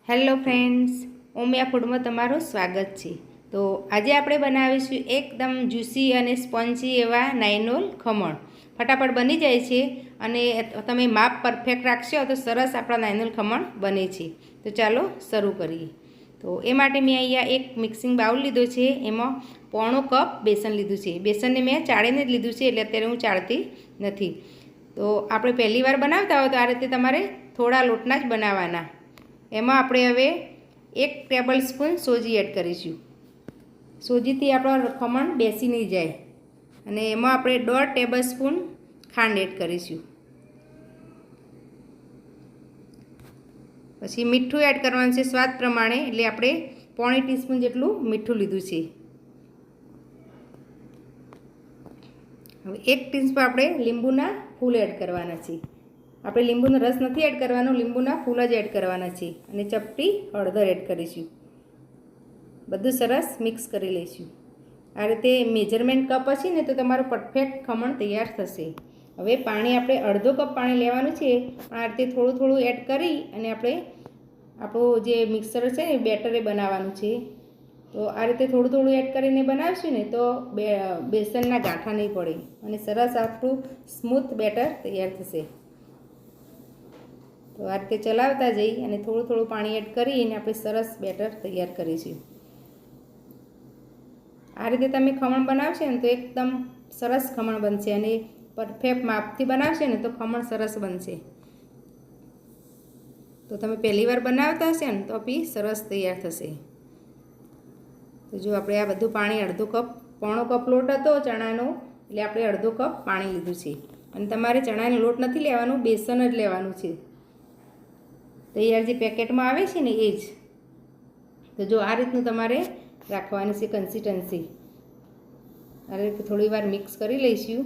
Hello friends, ઓમિયા ફૂડમાં તમારું સ્વાગત છે। તો આજે આપણે બનાવીશું એકદમ જ્યુસી અને સ્પોન્જી એવા નાઇનોલ ખમણ। ફટાફટ બની જાય છે અને તમે માપ પરફેક્ટ રાખશો તો સરસ આપણા નાઇનોલ ખમણ બને છે। તો ચાલો શરૂ કરીએ। તો એ માટે મેં અહીંયા એક મિક્સિંગ બાઉલ લીધો છે, એમાં પોણો કપ બેસન લીધું છે। બેસનને મેં ચાળીને જ લીધું છે, એટલે અત્યારે હું ચાળતી નથી। તો આપણે પહેલી વાર બનાવતા હોય તો આ રીતે તમારે થોડા લોટના જ બનાવવાના। એમાં આપણે હવે 1 ટેબલ સ્પૂન સોજી એડ કરીશું। સોજીથી આપણો ખમણ બેસી નહીં જાય। અને એમાં આપણે 1.5 ટેબલ સ્પૂન ખાંડ એડ કરીશું। પછી મીઠું એડ કરવાનું છે સ્વાદ પ્રમાણે, એટલે આપણે 1/4 ટીસ્પૂન જેટલું મીઠું લીધું છે। હવે 1 ટીસ્પૂન આપણે લીંબુના ફૂલ એડ કરવાના છે। આપણે લીંબુનો રસ નથી એડ કરવાનો, લીંબુના ફૂલ જ એડ કરવાના છે। અને ચપટી હળદર એડ કરીશું। બધું સરસ મિક્સ કરી લઈશું। આ રીતે મેજરમેન્ટ કપ હશે ને તો તમારું પરફેક્ટ ખમણ તૈયાર થશે। હવે પાણી આપણે અડધો કપ પાણી લેવાનું છે, પણ આ રીતે થોડું થોડું એડ કરી અને આપણે આપણું જે મિક્સર છે ને બેટર એ બનાવવાનું છે। તો આ રીતે થોડું થોડું એડ કરીને બનાવશું ને તો બેસનના ગાંઠા નહીં પડે અને સરસ આપણું સ્મૂથ બેટર તૈયાર થશે। તો આ રીતે ચલાવતા જઈ અને થોડું થોડું પાણી એડ કરીને આપણે સરસ બેટર તૈયાર કરીશું। આ રીતે તમે ખમણ બનાવશો ને તો એકદમ સરસ ખમણ બનશે, અને પરફેક્ટ માપથી બનાવશો ને તો ખમણ સરસ બનશે। તો તમે પહેલી વાર બનાવતા હશે ને તો બી સરસ તૈયાર થશે। તો જો આપણે આ બધું પાણી અડધો કપ, પોણો કપ લોટ હતો ચણાનો, એટલે આપણે અડધો કપ પાણી લીધું છે। અને તમારે ચણાનો લોટ નથી લેવાનું, બેસન જ લેવાનું છે। તૈયાર જે પેકેટમાં આવે છે ને એ જ। તો જો આ રીતનું તમારે રાખવાની છે કન્સિસ્ટન્સી। આ રીતે થોડી વાર મિક્સ કરી લઈશું।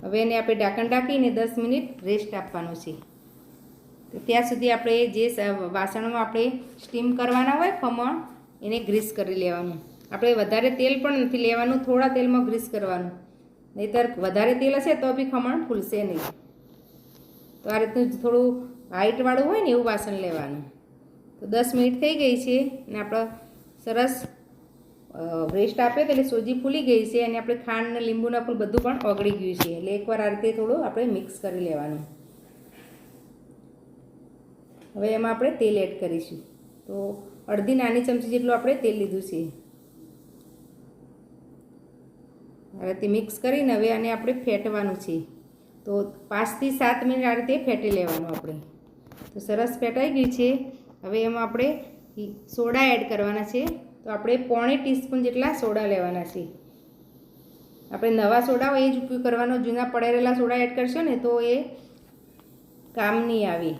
હવે એને આપણે ઢાંકણ ઢાંકીને 10 મિનિટ રેસ્ટ આપવાનું છે। તો ત્યાં સુધી આપણે જે વાસણમાં આપણે સ્ટીમ કરવાના હોય ખમણ, એને ગ્રીસ કરી લેવાનું। આપણે વધારે તેલ પણ નથી લેવાનું, થોડા તેલમાં ગ્રીસ કરવાનું, નહીંતર વધારે તેલ હશે તો બી ખમણ ફૂલશે નહીં। તો આ રીતનું થોડું હાઈટવાળું હોય ને એવું વાસણ લેવાનું। તો 10 મિનિટ થઈ ગઈ છે અને આપણો સરસ રેસ્ટ આપે તો એટલે સોજી ફૂલી ગઈ છે, અને આપણે ખાંડ ને લીંબુના ફૂલ બધું પણ ઓગળી ગયું છે। એટલે એકવાર આ રીતે થોડું આપણે મિક્સ કરી લેવાનું। હવે એમાં આપણે તેલ એડ કરીશું। તો અડધી નાની ચમચી જેટલું આપણે તેલ લીધું છે। આ રીતે મિક્સ કરીને હવે આને આપણે ફેટવાનું છે। તો 5 થી 7 મિનિટ આ રીતે ફેટી લેવાનું આપણે। તો સરસ ફેટાઈ ગયું છે। હવે એમાં આપણે સોડા એડ કરવાના છે। તો આપણે 1/4 ટીસ્પૂન જેટલા સોડા લેવાના છે। આપણે નવા સોડા હોય એ જ ઉપયોગ કરવાનો, જૂના પડેલા સોડા એડ કરશો ને તો એ કામ નહીં આવે।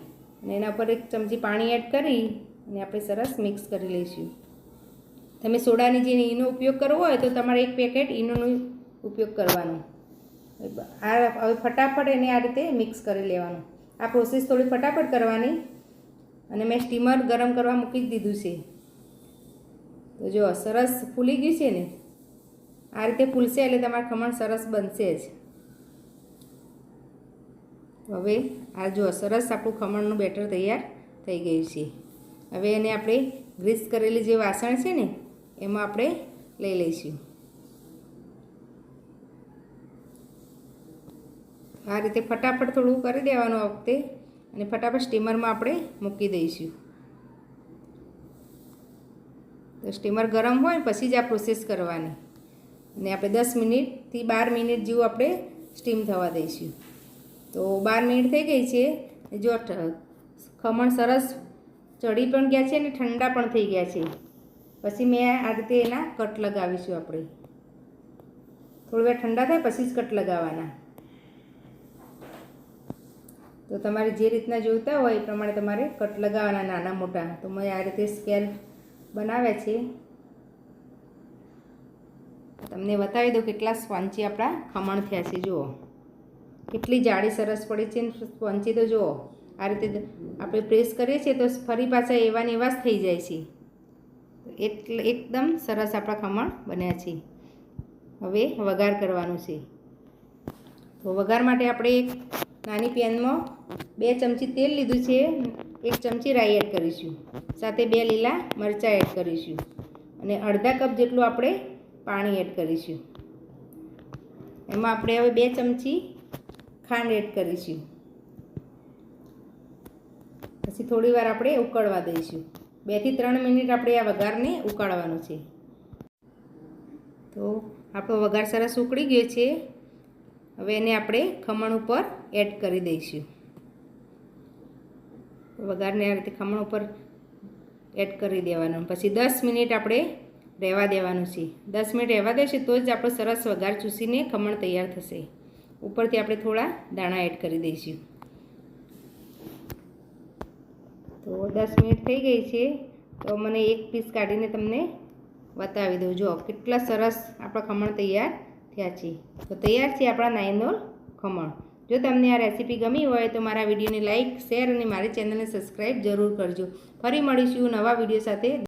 અને એના પર 1 ચમચી પાણી એડ કરી અને આપણે સરસ મિક્સ કરી લઈશું। તમે સોડાની જે ઈનો ઉપયોગ કરવો હોય તો તમારે 1 પેકેટ ઈનોનો ઉપયોગ કરવાનો। આ હવે ફટાફટ એને આ રીતે મિક્સ કરી લેવાનું। આ પ્રોસેસ થોડી ફટાફટ કરવાની। અને મેં સ્ટીમર ગરમ કરવા મૂકી જ દીધું છે। તો જો સરસ ફૂલી ગયું છે ને, આ રીતે ફૂલશે એટલે તમારું ખમણ સરસ બનશે જ। હવે આ જો સરસ આપણું ખમણનું બેટર તૈયાર થઈ ગયું છે। હવે એને આપણે ગ્રીસ કરેલી જે વાસણ છે ને એમાં આપણે લઈ લઈશું। આ રીતે ફટાફટ થોડું કરી દેવાનું આ વખતે, અને ફટાફટ સ્ટીમરમાં આપણે મૂકી દઈશું। તો સ્ટીમર ગરમ હોય પછી જ આ પ્રોસેસ કરવાની, અને આપણે 10 મિનિટથી 12 મિનિટ જેવું આપણે સ્ટીમ થવા દઈશું। તો 12 મિનિટ થઈ ગઈ છે। જો ખમણ સરસ ચડી પણ ગયા છે અને ઠંડા પણ થઈ ગયા છે। પછી મેં આ રીતે એના કટ લગાવીશું આપણે। થોડી વાર ઠંડા થાય પછી જ કટ લગાવવાના। તો તમારે જે રીતના જોઈતા હોય એ પ્રમાણે તમારે કટ લગાવવાના, નાના મોટા। તો મેં આ રીતે સ્ક્વેર બનાવ્યા છે। તમને બતાવી દઉં કેટલા સ્પોન્જી આપણા ખમણ થયા છે। જુઓ કેટલી જાડી સરસ પડી છે સ્પોન્જી। તો જુઓ આ રીતે આપણે પ્રેસ કરીએ છીએ તો ફરી પાછા એવા ને એવા જ થઈ જાય છે। એટલે એકદમ સરસ આપણા ખમણ બન્યા છે। હવે વઘાર કરવાનું છે। તો વઘાર માટે આપણે નાની પેનમાં 2 ચમચી તેલ લીધું છે, 1 ચમચી રાઈ એડ કરીશું, સાથે 2 લીલા મરચાં એડ કરીશું અને અડધા કપ જેટલું આપણે પાણી એડ કરીશું. એમાં આપણે હવે 2 ચમચી ખાંડ એડ કરીશું. પછી થોડી વાર આપણે ઉકળવા દઈશું. 2 થી 3 મિનિટ આપણે આ વઘારને ઉકાળવાનો છે. તો આપણો વઘાર સરસ ઉકળી ગયો છે. હવે એને આપણે ખમણ ઉપર એડ કરી દઈશું. વઘારને આ રીતે ખમણ ઉપર એડ કરી દેવાનું. પછી 10 મિનિટ આપણે રહેવા દેવાનું છે. 10 મિનિટ રહેવા દેશે તો જ આપણો સરસ વઘાર ચૂસીને ખમણ તૈયાર થશે. ઉપરથી આપણે થોડા દાણા એડ કરી દઈશું. તો 10 મિનિટ થઈ ગઈ છે. તો મને એક પીસ કાઢીને તમને બતાવી દઉં. જો કેટલા સરસ આપણા ખમણ તૈયાર થયા છે. તો તૈયાર છે આપણા નાઈનોલ ખમણ. જો તમને આ રેસીપી ગમી હોય તો મારા વિડીયોને લાઇક, શેર અને મારી ચેનલને સબસ્ક્રાઈબ જરૂર કરજો. ફરી મળીશું નવા વિડીયો સાથે.